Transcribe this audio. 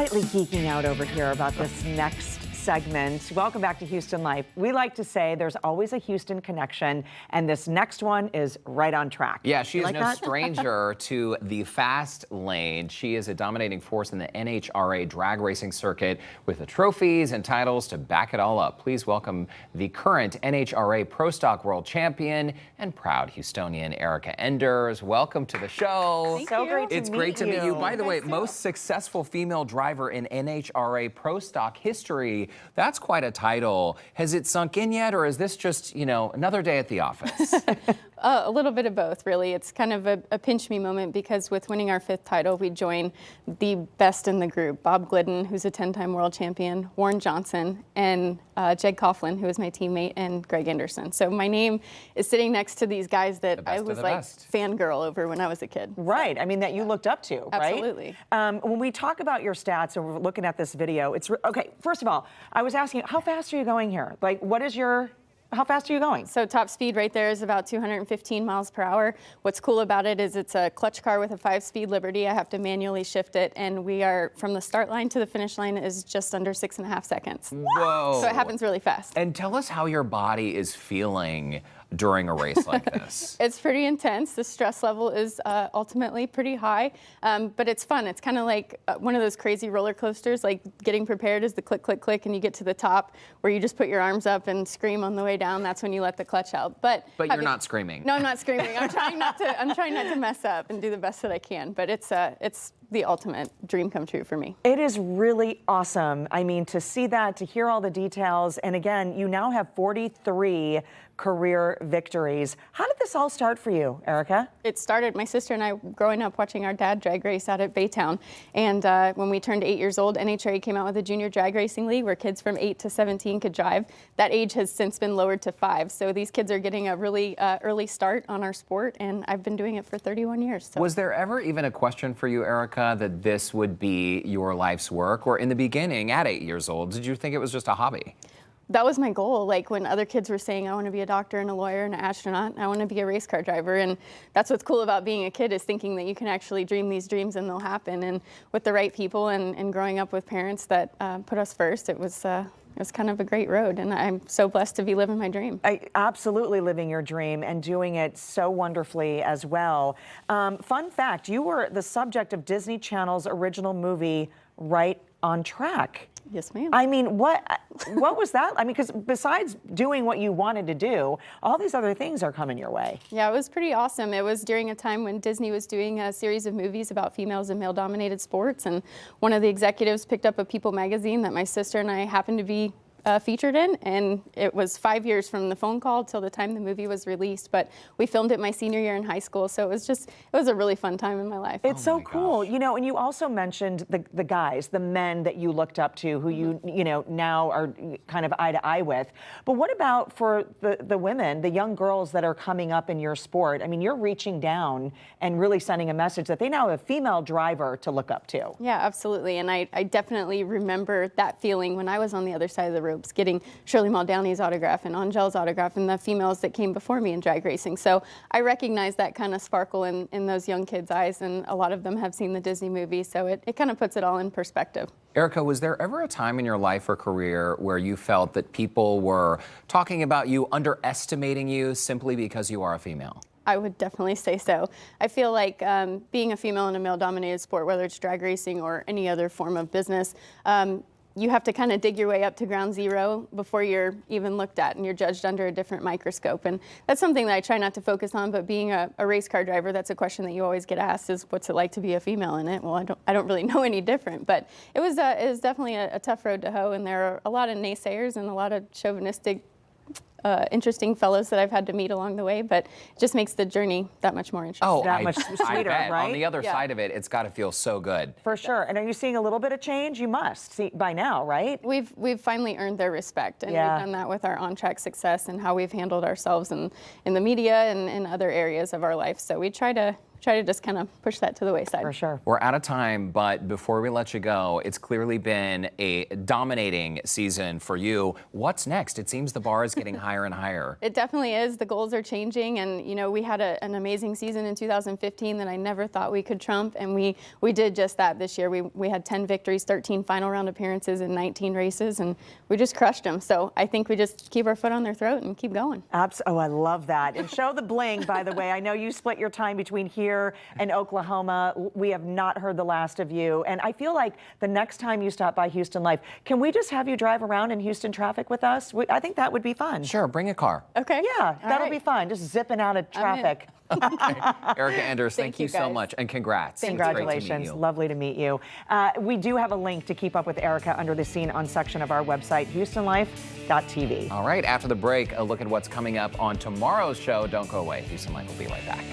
slightly geeking out over here about this next segment. Welcome back to Houston Life. We like to say there's always a Houston connection, and this next one is right on track. Yeah, she is like no that? stranger to the fast lane. She is a dominating force in the NHRA drag racing circuit with the trophies and titles to back it all up. Please welcome the current NHRA Pro Stock World Champion and proud Houstonian Erica Enders. Welcome to the show. Thank you. Great to It's meet great to meet you. you. By the way, too. most successful female driver in NHRA Pro Stock history. That's quite a title. Has it sunk in yet, or is this just, you know, another day at the office? A little bit of both, really. It's kind of a pinch me moment because with winning our 5th title, we join the best in the group. Bob Glidden, who's a 10-time world champion, Warren Johnson, and Jed Coughlin, who is my teammate, and Greg Anderson. So my name is sitting next to these guys that I was like fangirl over when I was a kid. Right. I mean, that you looked up to, right? Absolutely. When we talk about your stats and we're looking at this video, it's okay. First of all, I was asking, how fast are you going here? Like, what is your... How fast are you going? So top speed right there is about 215 miles per hour. What's cool about it is it's a clutch car with a 5-speed Liberty. I have to manually shift it, and we are from the start line to the finish line is just under 6.5 seconds. Whoa. So it happens really fast. And tell us how your body is feeling during a race like this. It's pretty intense. The stress level is ultimately pretty high, but it's fun. It's kind of like one of those crazy roller coasters, like getting prepared is the click, click, click, and you get to the top where you just put your arms up and scream on the way down. That's when you let the clutch out. But you're not screaming. No, I'm not screaming. I'm trying not to mess up and do the best that I can. But it's the ultimate dream come true for me. It is really awesome. I mean, to see that, to hear all the details, and again, you now have 43 career victories. How did this all start for you, Erica? It started, my sister and I growing up watching our dad drag race out at Baytown. And when we turned 8 years old, NHRA came out with a junior drag racing league where kids from 8 to 17 could drive. That age has since been lowered to 5. So these kids are getting a really early start on our sport, and I've been doing it for 31 years. So. Was there ever even a question for you, Erica, that this would be your life's work? Or in the beginning, at 8 years old, did you think it was just a hobby? That was my goal. Like when other kids were saying, I want to be a doctor and a lawyer and an astronaut, I want to be a race car driver. And that's what's cool about being a kid, is thinking that you can actually dream these dreams and they'll happen. And with the right people and growing up with parents that put us first, it was kind of a great road. And I'm so blessed to be living my dream. Absolutely living your dream and doing it so wonderfully as well. Fun fact, you were the subject of Disney Channel's original movie, Right on Track. Yes, ma'am. I mean, what was that? I mean, because besides doing what you wanted to do, all these other things are coming your way. Yeah, it was pretty awesome. It was during a time when Disney was doing a series of movies about females in male-dominated sports, and one of the executives picked up a People magazine that my sister and I happened to be featured in, and it was 5 years from the phone call till the time the movie was released. But we filmed it my senior year in high school, so it was a really fun time in my life. It's so cool, you know. And you also mentioned the guys, the men that you looked up to, who you know now are kind of eye to eye with. But what about for the women, the young girls that are coming up in your sport? I mean, you're reaching down and really sending a message that they now have a female driver to look up to. Yeah, absolutely. And I definitely remember that feeling when I was on the other side of the road, getting Shirley Muldowney's autograph and Angel's autograph and the females that came before me in drag racing. So I recognize that kind of sparkle in those young kids' eyes, and a lot of them have seen the Disney movie, so it kind of puts it all in perspective. Erica, was there ever a time in your life or career where you felt that people were talking about you, underestimating you simply because you are a female? I would definitely say so. I feel like being a female in a male-dominated sport, whether it's drag racing or any other form of business, you have to kind of dig your way up to ground zero before you're even looked at, and you're judged under a different microscope. And that's something that I try not to focus on, but being a race car driver, that's a question that you always get asked, is what's it like to be a female in it? Well, I don't really know any different, but it was definitely a tough road to hoe, and there are a lot of naysayers and a lot of chauvinistic interesting fellows that I've had to meet along the way, but it just makes the journey that much more interesting. Oh, that much sweeter, I bet. right? On the other side of it, it's got to feel so good. For sure. And are you seeing a little bit of change? You must see by now, right? We've finally earned their respect, and Yeah. we've done that with our on-track success and how we've handled ourselves in the media and in other areas of our life. So we try to try to just kind of push that to the wayside. For sure. We're out of time, but before we let you go, it's clearly been a dominating season for you. What's next? It seems the bar is getting higher and higher. It definitely is. The goals are changing, and we had an amazing season in 2015 that I never thought we could trump, and we did just that this year. We had 10 victories, 13 final round appearances in 19 races, and we just crushed them. So I think we just keep our foot on their throat and keep going. Oh, I love that. And show the bling, by the way. I know you split your time between here and Oklahoma. We have not heard the last of you. And I feel like the next time you stop by Houston Life, can we just have you drive around in Houston traffic with us? I think that would be fun. Sure, bring a car. Okay. Yeah, that'll be fun. Just zipping out of traffic. Okay. Erica Enders, thank you so guys. much, and congrats. Congratulations. It's great to meet you. Lovely to meet you. We do have a link to keep up with Erica under the scene on section of our website, HoustonLife.tv. All right, after the break, a look at what's coming up on tomorrow's show. Don't go away. Houston Life will be right back.